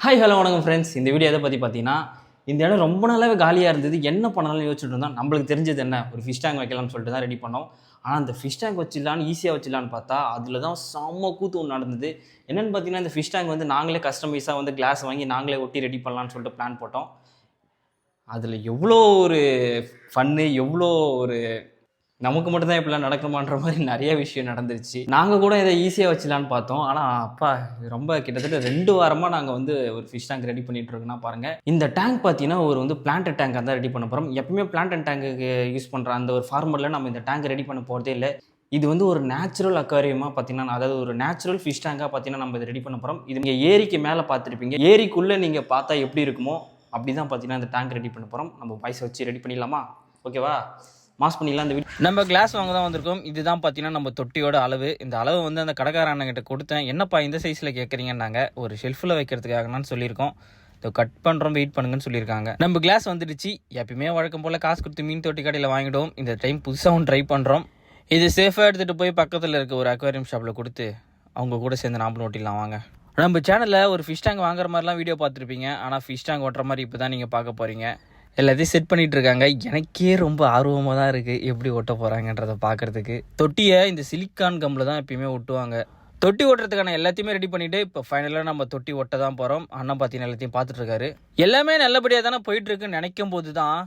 Hi hello வணக்கம் friends. இந்த video எதை பற்றி பார்த்தீங்கன்னா, இந்த இடம் ரொம்ப நாளாகவே காலியாக இருந்தது. என்ன பண்ணலாம்னு யோசிச்சுட்டு இருந்தோம். நம்மளுக்கு தெரிஞ்சது என்ன, ஒரு ஃபிஷ் டேங்க் வைக்கலாம்னு சொல்லிட்டு தான் ரெடி பண்ணோம். ஆனால் அந்த ஃபிஷ் டேங்க் வச்சிடலான்னு ஈஸியாக வச்சிடலான்னு பார்த்தா அதில் தான் செம்ம கூத்து ஒன்று நடந்தது. என்னென்னு பார்த்தீங்கன்னா, இந்த ஃபிஷ் டேங்க் வந்து நாங்களே கஸ்டமைஸாக வந்து கிளாஸ் வாங்கி நாங்களே ஒட்டி ரெடி பண்ணலான்னு சொல்லிட்டு பிளான் போட்டோம். அதில் எவ்வளோ ஒரு ஃபன்னு, எவ்வளோ ஒரு நமக்கு மட்டும்தான் இப்படிலாம் நடக்குமான்ற மாதிரி நிறைய விஷயம் நடந்துருச்சு. நாங்கள் கூட இதை ஈஸியாக வச்சிடலான்னு பார்த்தோம். ஆனால் அப்பா ரொம்ப கிட்டத்தட்ட 2 வாரமாக நாங்கள் வந்து ஒரு ஃபிஷ் டேங்க் ரெடி பண்ணிட்டு இருக்கோம்னா பாருங்கள். இந்த டேங்க் பார்த்தீங்கன்னா ஒரு வந்து பிளான்ட் டேங்காக தான் ரெடி பண்ண போகிறோம். எப்பவுமே பிளான்ட் டேங்குக்கு யூஸ் பண்ணுற அந்த ஒரு ஃபார்மரில் நம்ம இந்த டேங்க் ரெடி பண்ண போகிறதே இல்லை. இது வந்து ஒரு நேச்சுரல் அக்வாரியமாக பார்த்தீங்கன்னா, அதாவது ஒரு நேச்சுரல் ஃபிஷ் டேங்காக பார்த்தீங்கன்னா நம்ம இதை ரெடி பண்ண போகிறோம். இது நீங்கள் ஏரிக்கு மேலே பார்த்துருப்பீங்க. ஏரிக்குள்ளே நீங்கள் பார்த்தா எப்படி இருக்குமோ அப்படி தான் பார்த்தீங்கன்னா இந்த டேங்க் ரெடி பண்ண போகிறோம். நம்ம பைசை வச்சு ரெடி பண்ணிடலாமா? ஓகேவா? மாஸ் பண்ணிடலாம். இந்த வீடியோ நம்ம கிளாஸ் வாங்க தான் வந்திருக்கோம். இதுதான் பார்த்தீங்கன்னா நம்ம தொட்டியோட அளவு. இந்த அளவு வந்து அந்த கடைக்கார அண்ணங்கிட்ட கொடுத்தேன். என்னப்பா இந்த சைஸில் கேட்குறீங்கன்னாங்க. ஒரு ஷெல்ஃபில் வைக்கிறதுக்காகனான்னு சொல்லியிருக்கோம். இதை கட் பண்ணுறோம், வெயிட் பண்ணுங்கன்னு சொல்லியிருக்காங்க. நம்ம கிளாஸ் வந்துடுச்சு. எப்பயுமே வழக்கம் போல் காசு கொடுத்து மீன் தொட்டி கடையில் வாங்கிடுவோம். இந்த டைம் புதுசாக ஒன்று ட்ரை பண்ணுறோம். இது சேஃபாக எடுத்துகிட்டு போய் பக்கத்தில் இருக்க ஒரு அக்வாரியம் ஷாப்பில் கொடுத்து அவங்க கூட சேர்ந்து நாமளும் ஓட்டிடலாம் வாங்க. நம்ம சேனலில் ஒரு ஃபிஷ் டேங்க் வாங்குற மாதிரிலாம் வீடியோ பார்த்துருப்பீங்க. ஆனால் ஃபிஷ் டேங்க் ஓட்டுற மாதிரி இப்போ தான் நீங்கள் பார்க்க போகிறீங்க. எல்லாத்தையும் செட் பண்ணிகிட்டு இருக்காங்க. எனக்கே ரொம்ப ஆர்வமாக தான் இருக்குது எப்படி ஓட்ட போகிறாங்கன்றதை பார்க்குறதுக்கு. தொட்டியை இந்த சிலிக்கான் கம்மில் தான் எப்பயுமே ஒட்டுவாங்க. தொட்டி ஓட்டுறதுக்கான எல்லாத்தையுமே ரெடி பண்ணிவிட்டு இப்போ ஃபைனலாக நம்ம தொட்டி ஒட்ட தான் போகிறோம். அண்ணன் பார்த்தீங்கன்னா எல்லாத்தையும் பார்த்துட்ருக்காரு. எல்லாமே நல்லபடியாக தானே போயிட்டுருக்குன்னு நினைக்கும் போது தான்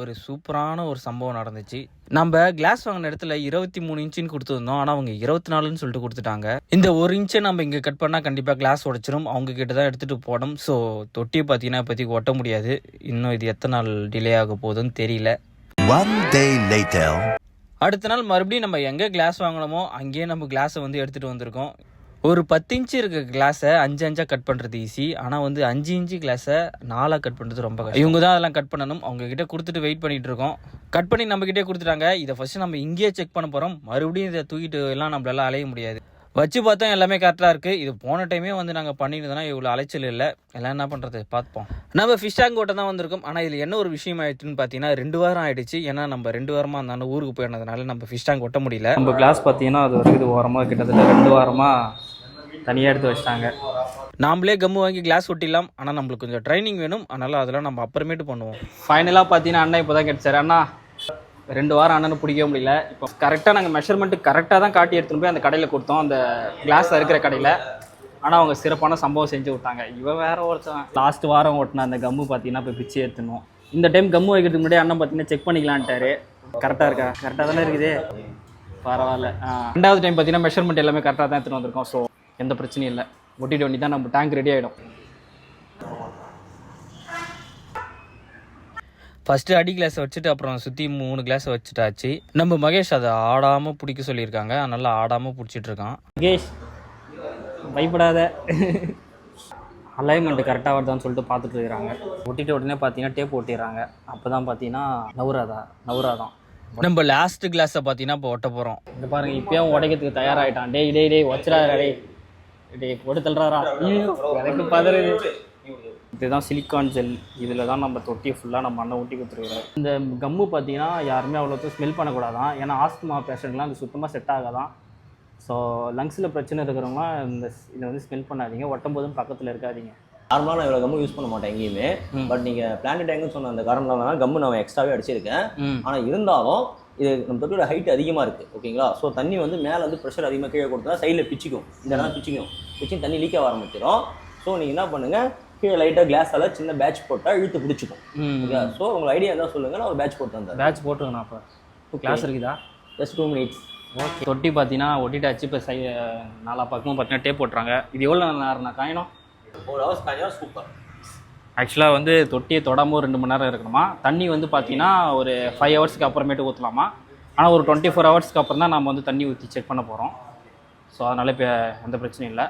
ஒரு சூப்பரான ஒரு சம்பவம் நடந்துச்சு. நம்ம கிளாஸ் வாங்கின இடத்துல 23 இன்ச்சுன்னு கொடுத்துருந்தோம். ஆனால் அவங்க 24ன்னு சொல்லிட்டு கொடுத்துட்டாங்க. இந்த 1 இன்ச்சை நம்ம இங்கே கட் பண்ணால் கண்டிப்பாக கிளாஸ் உடைச்சிரும். அவங்க கிட்ட தான் எடுத்துகிட்டு போனோம். ஸோ தொட்டியை பார்த்தீங்கன்னா இப்போதைக்கு ஒட்ட முடியாது. இன்னும் இது எத்தனை நாள் டிலே ஆக போகுதுன்னு தெரியல. அடுத்த நாள் மறுபடியும் நம்ம எங்கே கிளாஸ் வாங்கினோமோ அங்கேயே நம்ம கிளாஸை வந்து எடுத்துகிட்டு வந்திருக்கோம். ஒரு 10 இன்ச்சு இருக்க கிளாஸை 5 இன்ச்சாக கட் பண்ணுறது ஈஸி. ஆனால் வந்து 5 இன்ச்சு கிளாஸை 4 கட் பண்ணுறது ரொம்ப கஷ்டம். இவங்க தான் அதெல்லாம் கட் பண்ணணும். அவங்க கிட்ட கொடுத்துட்டு வெயிட் பண்ணிட்டு இருக்கோம். கட் பண்ணி நம்மக்கிட்டே கொடுத்துட்டாங்க. இதை ஃபஸ்ட்டு நம்ம இங்கேயே செக் பண்ண போகிறோம். மறுபடியும் இதை தூக்கிட்டு எல்லாம் நம்மளால அலைய முடியாது. வச்சு பார்த்தோம் எல்லாமே கரெக்டாக இருக்குது. இது போன டைமே வந்து நாங்கள் பண்ணியிருந்தோம்னா இவ்வளோ அலைச்சல் இல்லை. எல்லாம் என்ன பண்ணுறது பார்ப்போம். நம்ம ஃபிஷ் டேங்க் ஓட்ட தான் வந்திருக்கோம். ஆனால் இதில் என்ன ஒரு விஷயம் ஆயிடுச்சுன்னு பார்த்தீங்கன்னா 2 வாரம் ஆகிடுச்சு. ஏன்னா நம்ம 2 வாரமாக இருந்தாலும் ஊருக்கு போயிருந்ததுனால நம்ம ஃபிஷ் டேங்க் ஒட்ட முடியல. நம்ம கிளாஸ் பார்த்தீங்கன்னா அது ஒரு இது ஓரமாக கிட்டத்தட்ட 2 வாரமாக தனியாக எடுத்து வச்சிட்டாங்க. நாம்ளே கம்மு வாங்கி கிளாஸ் ஒட்டிடலாம். ஆனால் நம்மளுக்கு கொஞ்சம் ட்ரைனிங் வேணும். அதனால் அதெல்லாம் நம்ம அப்புறமேட்டு பண்ணுவோம். ஃபைனலாக பார்த்தீங்கன்னா அண்ணன் இப்போ தான் கிடைச்சார். அண்ணா 2 வாரம் அண்ணனை பிடிக்க முடியல. இப்போ கரெக்டாக நாங்கள் மெஷர்மெண்ட்டு கரெக்டாக தான் காட்டி எடுத்துகிட்டு போய் அந்த கடையில் கொடுத்தோம், அந்த கிளாஸ் இருக்கிற கடையில். ஆனால் அவங்க சிறப்பான சம்பவம் செஞ்சு விட்டாங்க. இவன் வேற ஒருத்தன் லாஸ்ட் வாரம் ஓட்டின அந்த கம்மு பார்த்தீங்கன்னா இப்போ பிச்சு எடுத்துணும். இந்த டைம் கம்மு வைக்கிறதுக்கு முன்னாடி அண்ணன் பார்த்தீங்கன்னா செக் பண்ணிக்கலான்ட்டாரு. கரெக்டாக இருக்கா? கரெக்டாக தானே இருக்குது. பரவாயில்ல. 2வது டைம் பார்த்தீங்கன்னா மெஷர்மெண்ட் எல்லாமே கரெக்டாக தான் எடுத்துகிட்டு வந்திருக்கோம். ஸோ எந்த பிரச்சனையும் இல்லை. ஒட்டிட்டு வண்டி தான் நம்ம டேங்க் ரெடி ஆகிடும். ஃபஸ்ட்டு அடி கிளாஸை வச்சுட்டு அப்புறம் சுற்றி 3 கிளாஸை வச்சுட்டாச்சு. நம்ம மகேஷ் அதை ஆடாமல் பிடிக்க சொல்லியிருக்காங்க. அதனால் ஆடாமல் பிடிச்சிட்ருக்கான். மகேஷ் பயப்படாத, அலைன்மெண்ட்டு கரெக்டாக வருதான்னு சொல்லிட்டு பார்த்துட்டு இருக்கிறாங்க. ஒட்டிட்டு உடனே பார்த்தீங்கன்னா டேப் ஒட்டிடுறாங்க. அப்போ தான் பார்த்தீங்கன்னா நவுராதான். நம்ம லாஸ்ட் கிளாஸை பார்த்தீங்கன்னா இப்போ ஒட்ட போகிறோம். இந்த பாருங்கள், இப்போயும் உடைக்கிறதுக்கு தயாராகிட்டான். டேய் வச்சுறாரா டேய் போட்டு தள்ளுறாரா? எனக்கு பதறுது. இதுதான் சிலிக்கான் ஜெல். இதில் தான் நம்ம தொட்டியை ஃபுல்லாக நம்ம அண்ணன் ஊட்டி கொடுத்துருக்குறோம். இந்த கம்மு பார்த்தீங்கன்னா யாருமே அவ்வளோத்தும் ஸ்மெல் பண்ணக்கூடாதான். ஏன்னா ஆஸ்துமா பேஷண்ட்லாம் அது சுத்தமாக செட் ஆகாதான். ஸோ லங்ஸில் பிரச்சனை இருக்கிறவங்க இதை வந்து ஸ்மெல் பண்ணாதீங்க. ஒட்டும் போதும் பக்கத்தில் இருக்காதீங்க. நார்மலாக நான் இவ்வளோ கம்மு யூஸ் பண்ண மாட்டேன் எங்கேயுமே. பட் நீங்கள் பிளான்ட் டேங்க்னு சொன்ன அந்த காரணம்னால கம்மு நான் எக்ஸ்ட்ராவே அடிச்சிருக்கேன். ஆனால் இருந்தாலும் இது நம்ம தொட்டியோட ஹைட் அதிகமாக இருக்குது. ஓகேங்களா? ஸோ தண்ணி வந்து மேலே வந்து ப்ரெஷர் அதிகமாக கீழே கொடுத்தா சைடில் பிச்சுக்கும். இந்த இடம் பிச்சு தண்ணி லீக் ஆக ஆரம்பிச்சிடும். ஸோ நீங்கள் என்ன பண்ணுங்கள், கீழே லைட்டாக கிளாஸால் சின்ன பேட்ச் போட்டால் இழுத்து பிடிச்சிக்கும். ஓகே, ஸோ உங்கள் ஐடியா இருந்தால் சொல்லுங்கள், நான் ஒரு பேட்ச் போட்டு வந்தேன். பேட்ச் போட்டுருங்கண்ணா. அப்போ கிளாஸ் இருக்குதா? Just 2 minutes. ஓகே. தொட்டி பார்த்தீங்கன்னா ஒட்டிட்டாச்சு. இப்போ 4 பக்கமும் பார்த்தீங்கன்னா டேப் போட்டுறாங்க. இது எவ்வளோ நேரம் காயணும்? 4 hours காய்ச்சா சூப்பர். ஆக்சுவலாக வந்து தொட்டியை தொடாமல் 2 மணி நேரம் இருக்கணுமா. தண்ணி வந்து பார்த்தீங்கன்னா ஒரு 5 ஹவர்ஸ்க்கு அப்புறமேட்டு ஊற்றலாமா. ஆனால் ஒரு 24 ஹவர்ஸ்க்கு அப்புறம் தான் நம்ம வந்து தண்ணி ஊற்றி செக் பண்ண போகிறோம். ஸோ அதனால் இப்போ எந்த பிரச்சனையும் இல்லை.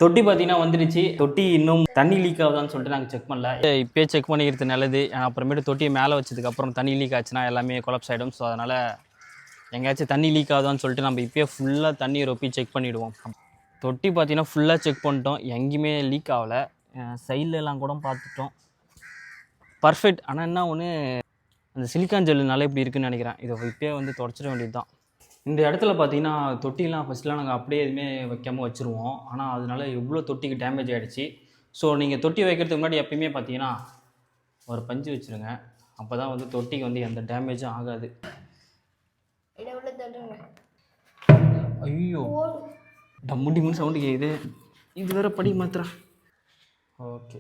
தொட்டி பார்த்தீங்கன்னா வந்துடுச்சு. தொட்டி இன்னும் தண்ணி லீக் ஆகுதான்னு சொல்லிட்டு நாங்கள் செக் பண்ணல. இப்போயே செக் பண்ணிக்கிறது நல்லது. அப்புறமேட்டு தொட்டியை மேலே வச்சதுக்கப்புறம் தண்ணி லீக் ஆச்சுன்னா எல்லாமே கொலாப்ஸ் ஆகிடும். ஸோ அதனால் எங்கேயாச்சும் தண்ணி லீக் ஆகுதான்னு சொல்லிட்டு நம்ம இப்போயே ஃபுல்லாக தண்ணி ரொப்பி செக் பண்ணிவிடுவோம். தொட்டி பார்த்தீங்கன்னா ஃபுல்லாக செக் பண்ணிட்டோம். எங்கேயுமே லீக் ஆகலை. சைட்லலாம் கூட பார்த்துட்டோம். பர்ஃபெக்ட். ஆனால் என்ன ஒன்று, அந்த சிலிக்கான் ஜெல்லுனால இப்படி இருக்குன்னு நினைக்கிறேன். இதை இப்போயே வந்து தொடச்சிட வேண்டியது தான். இந்த இடத்துல பார்த்தீங்கன்னா தொட்டிலாம் ஃபஸ்ட்லாம் நாங்கள் அப்படியே எதுவுமே வைக்காமல் வச்சுருவோம். ஆனால் அதனால எவ்வளோ தொட்டிக்கு டேமேஜ் ஆகிடுச்சு. ஸோ நீங்கள் தொட்டி வைக்கிறதுக்கு முன்னாடி எப்பயுமே பார்த்தீங்கன்னா ஒரு பஞ்சு வச்சுருங்க. அப்போ தான் வந்து தொட்டிக்கு வந்து எந்த டேமேஜும் ஆகாது. ஐயோ டம்மு டிம்முன்னு சவுண்டு கேட்குது. இது வேறு படி மாத்திரா. ஓகே,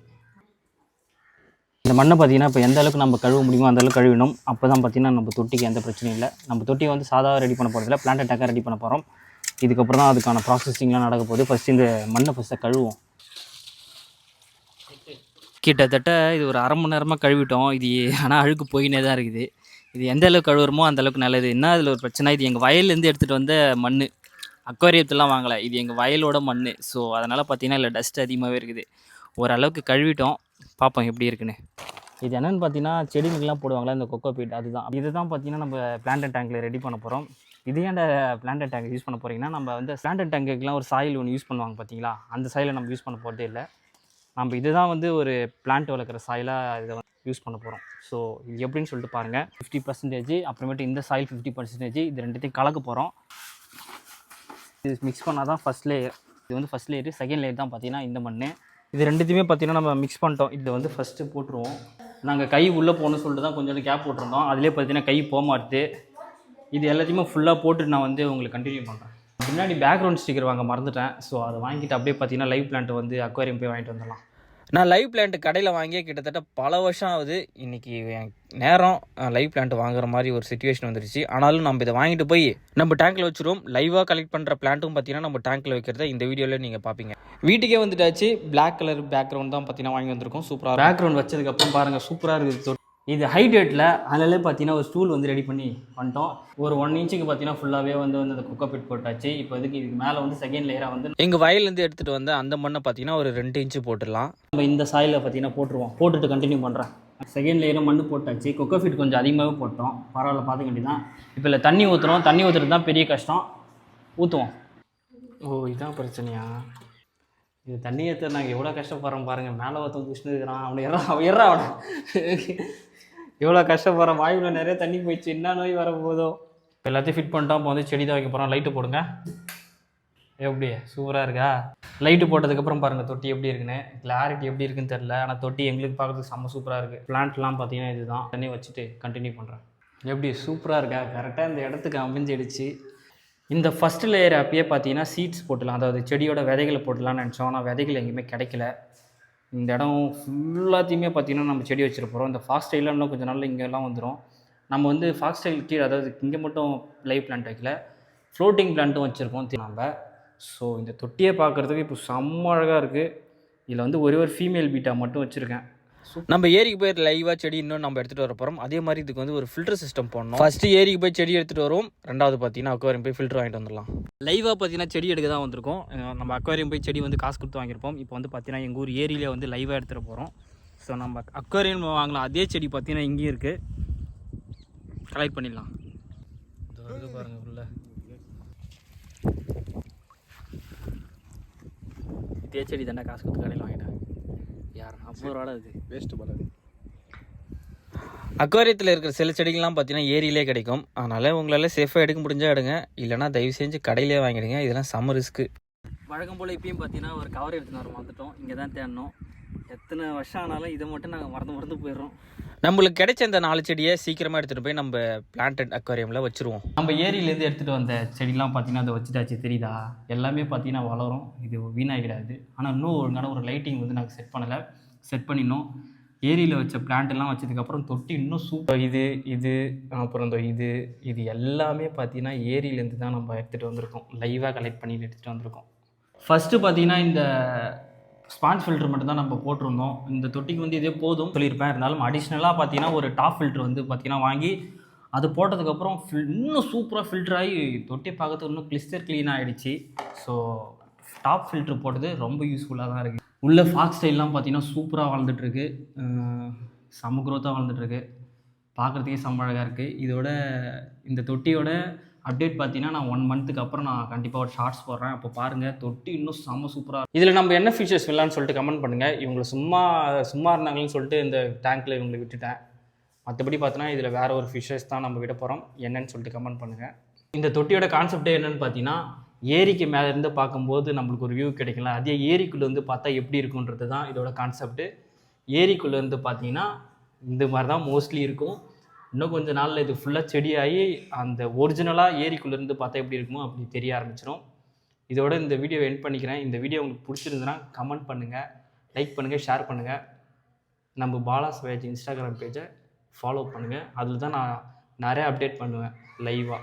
இந்த மண்ணை பார்த்தீங்கன்னா இப்போ எந்த அளவுக்கு நம்ம கழுவ முடியுமோ அந்த அளவுக்கு கழுவினோம். அப்போ தான் பார்த்தீங்கன்னா நம்ம தொட்டிக்கு எந்த பிரச்சனையும் இல்லை. நம்ம தொட்டியை வந்து சாதாவாக ரெடி பண்ண போகிறதில்ல, பிளான்ட் அட்டாக்காக ரெடி பண்ண போகிறோம். இதுக்கப்புறம் தான் அதுக்கான ப்ராசஸிங்லாம் நடக்க போகுது. ஃபஸ்ட்டு இந்த மண்ணை கழுவுவோம். கிட்டத்தட்ட இது ஒரு அரை மணி நேரமாக கழுவிட்டோம். இது ஆனால் அழுக்கு போயினே தான் இருக்குது. இது எந்த அளவுக்கு கழுவுறமோ அந்த அளவுக்கு நல்லது. என்ன அதில் ஒரு பிரச்சனை, இது எங்கள் வயல்லேருந்து எடுத்துகிட்டு வந்த மண், அக்வாரியத்துலாம் வாங்கலை, இது எங்கள் வயலோட மண். ஸோ அதனால் பார்த்தீங்கன்னா இல்லை டஸ்ட் அதிகமாகவே இருக்குது. ஓரளவுக்கு கழுவிட்டோம், பார்ப்போம் எப்படி இருக்குன்னு. இது என்னென்னு பார்த்தீங்கன்னா செடிங்களுக்குலாம் போடுவாங்களா இந்த கொக்கோ பீட், அதுதான். இதுதான் பார்த்தீங்கன்னா நம்ம பிளான்ட் டேங்கில் ரெடி பண்ண போகிறோம். இது ஏன்டா பிளான்ட் டேங்க் யூஸ் பண்ண போகிறீங்கன்னா, நம்ம வந்து பிளான்ட் டேங்குக்கெலாம் ஒரு சாயில் ஒன்று யூஸ் பண்ணுவாங்க பார்த்தீங்களா, அந்த சாயிலை நம்ம யூஸ் பண்ண போகிறதே இல்லை. நம்ம இதுதான் வந்து ஒரு பிளான்ட் வளர்க்குற சாயிலாக இதை வந்து யூஸ் பண்ண போகிறோம். ஸோ இது எப்படின்னு சொல்லிட்டு பாருங்கள். 50%, அப்புறமேட்டு இந்த சாயில் 50%, இது ரெண்டுத்தையும் கலக்க போகிறோம். இது மிக்ஸ் பண்ணால் தான் ஃபஸ்ட் லேயர். இது வந்து ஃபஸ்ட் லேயர். செகண்ட் லேயர் தான் பார்த்தீங்கன்னா இந்த மண். இது ரெண்டுத்தையுமே பார்த்தீங்கன்னா நம்ம மிக்ஸ் பண்ணிட்டோம். இதை வந்து ஃபஸ்ட்டு போட்டுருவோம். நாங்கள் கை உள்ளே போகணும்னு சொல்லிட்டு தான் கொஞ்சம் கேப் போட்டிருந்தோம். அதிலே பார்த்தீங்கன்னா கை போக மாட்டுது. இது எல்லாத்தையுமே ஃபுல்லாக போட்டு நான் வந்து உங்களுக்கு கண்டினியூ பண்ணுறேன். முன்னாடி பேக்ரவுண்ட் ஸ்டிக்கர் வாங்க மறந்துட்டேன். ஸோ அதை வாங்கிட்டு அப்படியே பார்த்தீங்கன்னா லைவ் பிளான்ட் வந்து அக்வாரியம் போய் வாங்கிட்டு வந்துடலாம். நான் லைவ் பிளான்ட் கடையில் வாங்கியே கிட்டத்தட்ட பல வருஷம் ஆகுது. இன்றைக்கி நேரம் லைவ் பிளான்ட் வாங்குற மாதிரி ஒரு சிச்சுவேஷன் வந்துருச்சு. ஆனாலும் நம்ம இதை வாங்கிட்டு போய் நம்ம டேங்க்கில் வச்சுருவோம். லைவாக கலெக்ட் பண்ணுற பிளான்ட்டும் பார்த்தீங்கன்னா நம்ம டேங்க்கில் வைக்கிறத இந்த வீடியோவில் நீங்கள் பார்ப்பீங்க. வீட்டுக்கே வந்துட்டாச்சு. பிளாக் கலர் பேக்ரவுண்ட் தான் பார்த்தீங்கன்னா வாங்கி வந்திருக்கோம். சூப்பராக பேக்ரவுண்ட் வச்சதுக்கப்புறம் பாருங்கள், சூப்பராக இருக்குது. இது ஹைடேட்டில் அதிலே பார்த்தீங்கன்னா ஒரு ஸ்டூல் வந்து ரெடி பண்ணி வந்துட்டோம். ஒரு 1 இன்ச்சுக்கு பார்த்தீங்கன்னா ஃபுல்லாகவே வந்து அந்த கொக்கோ பிட் போட்டாச்சு. இப்போ இதுக்கு மேலே வந்து செகண்ட் லேயராக வந்து எங்கள் வயல்லேருந்து எடுத்துகிட்டு வந்து அந்த மண்ணை பார்த்தீங்கன்னா ஒரு 2 இன்ச்சு போட்டுடலாம். நம்ம இந்த சாயிலில் பார்த்தீங்கன்னா போட்டுருவோம். போட்டுட்டு கண்டினியூ பண்ணுறேன். செகண்ட் லேயரும் மண் போட்டாச்சு. கொக்கோ பிட் கொஞ்சம் அதிகமாகவே போட்டோம். பரவாயில்ல, பார்த்துக்க வேண்டியதான். இப்போ இல்லை தண்ணி ஊற்றுறோம். தண்ணி ஊற்றுறது தான் பெரிய கஷ்டம். ஊற்றுவோம். ஓ, இதுதான் பிரச்சனையா? இது தண்ணி ஏற்ற நாங்கள் எவ்வளோ கஷ்டப்படுறோம் பாருங்கள். மேலே ஒருத்தன் குஷ்ணு இருக்கிறான். அவனை எறா அவனை எவ்வளோ கஷ்டப்படுறோம். வாயுவில் நிறைய தண்ணி போயிடுச்சு. என்ன நோய் வர போதோ. எல்லாத்தையும் ஃபிட் பண்ணிட்டோம். இப்போ வந்து செடி தான் வைக்க போகிறோம். லைட்டு போடுங்க. எப்படி சூப்பராக இருக்கா? லைட்டு போட்டதுக்கப்புறம் பாருங்கள் தொட்டி எப்படி இருக்குன்னு. கிளாரிட்டி எப்படி இருக்குன்னு தெரில, ஆனால் தொட்டி எங்களுக்கு பார்க்குறதுக்கு செம்ம சூப்பராக இருக்குது. பிளான்ட்லாம் பார்த்தீங்கன்னா இதுதான். தண்ணி வச்சுட்டு கண்டினியூ பண்ணுறேன். எப்படி சூப்பராக இருக்கா? கரெக்டாக இந்த இடத்துக்கு அமைஞ்சிடுச்சு. இந்த ஃபஸ்ட் லேயர் அப்பயே பார்த்தீங்கன்னா சீட்ஸ் போட்டுடலாம், அதாவது செடியோட விதைகளை போட்டுடலாம்னு நினச்சோம். ஆனால் விதைகள் எங்கேயுமே கிடைக்கல. இந்த இடம் ஃபுல்லாத்தையுமே பார்த்தீங்கன்னா நம்ம செடி வச்சுருப்போம். இந்த ஃபாக்ஸ் ஸ்டைலில் இன்னும் கொஞ்சம் நாள் இங்கெல்லாம் வந்துடும். நம்ம வந்து ஃபாக்ஸ் ஸ்டைல் கீழே, அதாவது இங்கே மட்டும் லைவ் பிளான்ட் வைக்கல, ஃப்ளோட்டிங் பிளான்ட்டும் வச்சுருக்கோம் நம்ம. ஸோ இந்த தொட்டியை பார்க்குறதுக்கு இப்போ செம்ம அழகாக இருக்குது. இதில் வந்து ஒரே ஒரு ஃபீமேல் பீட்டா மட்டும் வச்சுருக்கேன். நம்ம ஏரிக்கு போய் லைவாக செடி இன்னும் நம்ம எடுத்துகிட்டு வர போகிறோம். அதே மாதிரி இதுக்கு வந்து ஒரு ஃபில்டர் சிஸ்டம் போடணும். ஃபஸ்ட்டு ஏரிக்கு போய் செடி எடுத்துகிட்டு வரும். ரெண்டாவது பார்த்தீங்கன்னா அக்வாரியம் போய் ஃபில்டர் வாங்கிட்டு வந்துடலாம். லைவாக பார்த்தீங்கன்னா செடி எடுக்க தான் வந்திருக்கோம். நம்ம அக்வாரியம் போய் செடி வந்து காசு கொடுத்து வாங்கியிருப்போம். இப்போ வந்து பார்த்தீங்கன்னா எங்கள் ஊர் ஏரியிலே வந்து லைவாக எடுத்துகிட்டு போகிறோம். ஸோ நம்ம அக்வாரியம் வாங்கலாம். அதே செடி பார்த்தீங்கன்னா இங்கேயும் இருக்குது. கலெக்ட் பண்ணிடலாம். இது பாருங்கள் உள்ள இதே செடி தானே காசு கொடுத்து கடையில் வாங்கிட்டாங்க. யார் 50 ரூபா இது வேஸ்ட்டு பண்ணாது. அக்வாரியத்தில் இருக்கிற சில செடிகள்லாம் பார்த்தீங்கன்னா ஏரியிலே கிடைக்கும். அதனால் உங்களால் சேஃபாக எடுக்க முடிஞ்சால் எடுங்க, இல்லைனா தயவு செஞ்சு கடையிலே வாங்கிடுங்க. இதெல்லாம் செம்ம ரிஸ்க்கு. வழக்கம் போல் இப்பயும் பார்த்தீங்கன்னா ஒரு கவர் எடுத்துன்னு வர வந்துட்டோம். இங்கே தான் தேடணும். எத்தனை வருஷம் ஆனாலும் இதை மட்டும் நாங்கள் மறந்து போயிடுறோம். நம்மளுக்கு கிடைச்ச இந்த 4 செடியை சீக்கிரமாக எடுத்துகிட்டு போய் நம்ம பிளான்ட் அக்வாரியமில் வச்சுருவோம். நம்ம ஏரியிலேருந்து எடுத்துகிட்டு வந்த செடிலாம் பார்த்தீங்கன்னா அதை வச்சுட்டாச்சு. தெரியுதா? எல்லாமே பார்த்தீங்கன்னா வளரும். இது வீணாகிடாது. ஆனால் இன்னும் ஒழுங்கான ஒரு லைட்டிங் வந்து நாங்கள் செட் பண்ணிடணும். ஏரியில் வச்ச பிளான்ட்லாம் வச்சதுக்கப்புறம் தொட்டி இன்னும் சூப்பர். இது அப்புறம் இது எல்லாமே பார்த்தீங்கன்னா ஏரியிலேருந்து தான் நம்ம எடுத்துகிட்டு வந்திருக்கோம். லைவாக கலெக்ட் பண்ணி எடுத்துகிட்டு வந்திருக்கோம். ஃபஸ்ட்டு பார்த்தீங்கன்னா இந்த ஸ்பாஞ்ச் ஃபில்டர் மட்டும் தான் நம்ம போட்டிருந்தோம். இந்த தொட்டிக்கு வந்து இதே போதும் சொல்லியிருப்பேன். இருந்தாலும் அடிஷ்னலாக பார்த்தீங்கன்னா ஒரு டாப் ஃபில்டர் வந்து பார்த்தீங்கன்னா வாங்கி அது போட்டதுக்கப்புறம் இன்னும் சூப்பராக ஃபில்டர் ஆகி தொட்டி பார்க்கறதுக்கு இன்னும் கிளிஸ்டர் க்ளீன் ஆகிடுச்சு. ஸோ டாப் ஃபில்டர் போட்டது ரொம்ப யூஸ்ஃபுல்லாக தான் இருக்குது. உள்ள ஃபாக்ஸ் ஸ்டைல்லாம் பார்த்தீங்கன்னா சூப்பராக வளர்ந்துட்டுருக்கு. செம்ம க்ரோத்தாக வளர்ந்துட்டுருக்கு. பார்க்குறதுக்கே செம்ம அழகாக இருக்குது. இதோட இந்த தொட்டியோட அப்டேட் பார்த்தீங்கன்னா நான் 1 மந்த்துக்கு அப்புறம் நான் கண்டிப்பாக ஒரு ஷார்ட்ஸ் போடுறேன். அப்போ பாருங்கள் தொட்டி இன்னும் செம்ம சூப்பராக. இதில் நம்ம என்ன ஃபீச்சர்ஸ் இல்லைன்னு சொல்லிட்டு கமெண்ட் பண்ணுங்கள். இவங்களை சும்மா இருந்தாங்கன்னு சொல்லிட்டு இந்த டேங்க்கில் இவங்களை விட்டுட்டேன். மற்றபடி பார்த்தோன்னா இதில் வேறு ஒரு ஃபீச்சர்ஸ் தான் நம்ம விட போகிறோம். என்னன்னு சொல்லிட்டு கமெண்ட் பண்ணுங்கள். இந்த தொட்டியோட கான்செப்டே என்னென்னு பார்த்தீங்கன்னா ஏரிக்கு மேலே இருந்து பார்க்கும்போது நம்மளுக்கு ஒரு வியூ கிடைக்கல, அதே ஏரிக்குள்ளே வந்து பார்த்தா எப்படி இருக்குன்றது தான் இதோட கான்செப்ட்டு. ஏரிக்குள்ளே இருந்து பார்த்தீங்கன்னா இந்த மாதிரி தான் மோஸ்ட்லி இருக்கும். இன்னும் கொஞ்சம் நாளில் இது ஃபுல்லாக செடியாகி அந்த ஒரிஜினலாக ஏரிக்குள்ளேருந்து பார்த்தா எப்படி இருக்குமோ அப்படி தெரிய ஆரம்பிச்சிடும். இதோட இந்த வீடியோவை எண்ட் பண்ணிக்கிறேன். இந்த வீடியோ உங்களுக்கு பிடிச்சிருந்துன்னா கமெண்ட் பண்ணுங்கள், லைக் பண்ணுங்கள், ஷேர் பண்ணுங்கள். நம்ம பாலாஸ் வேஜ் இன்ஸ்டாகிராம் பேஜை ஃபாலோ பண்ணுங்கள். அதில் தான் நான் நிறைய அப்டேட் பண்ணுவேன் லைவாக.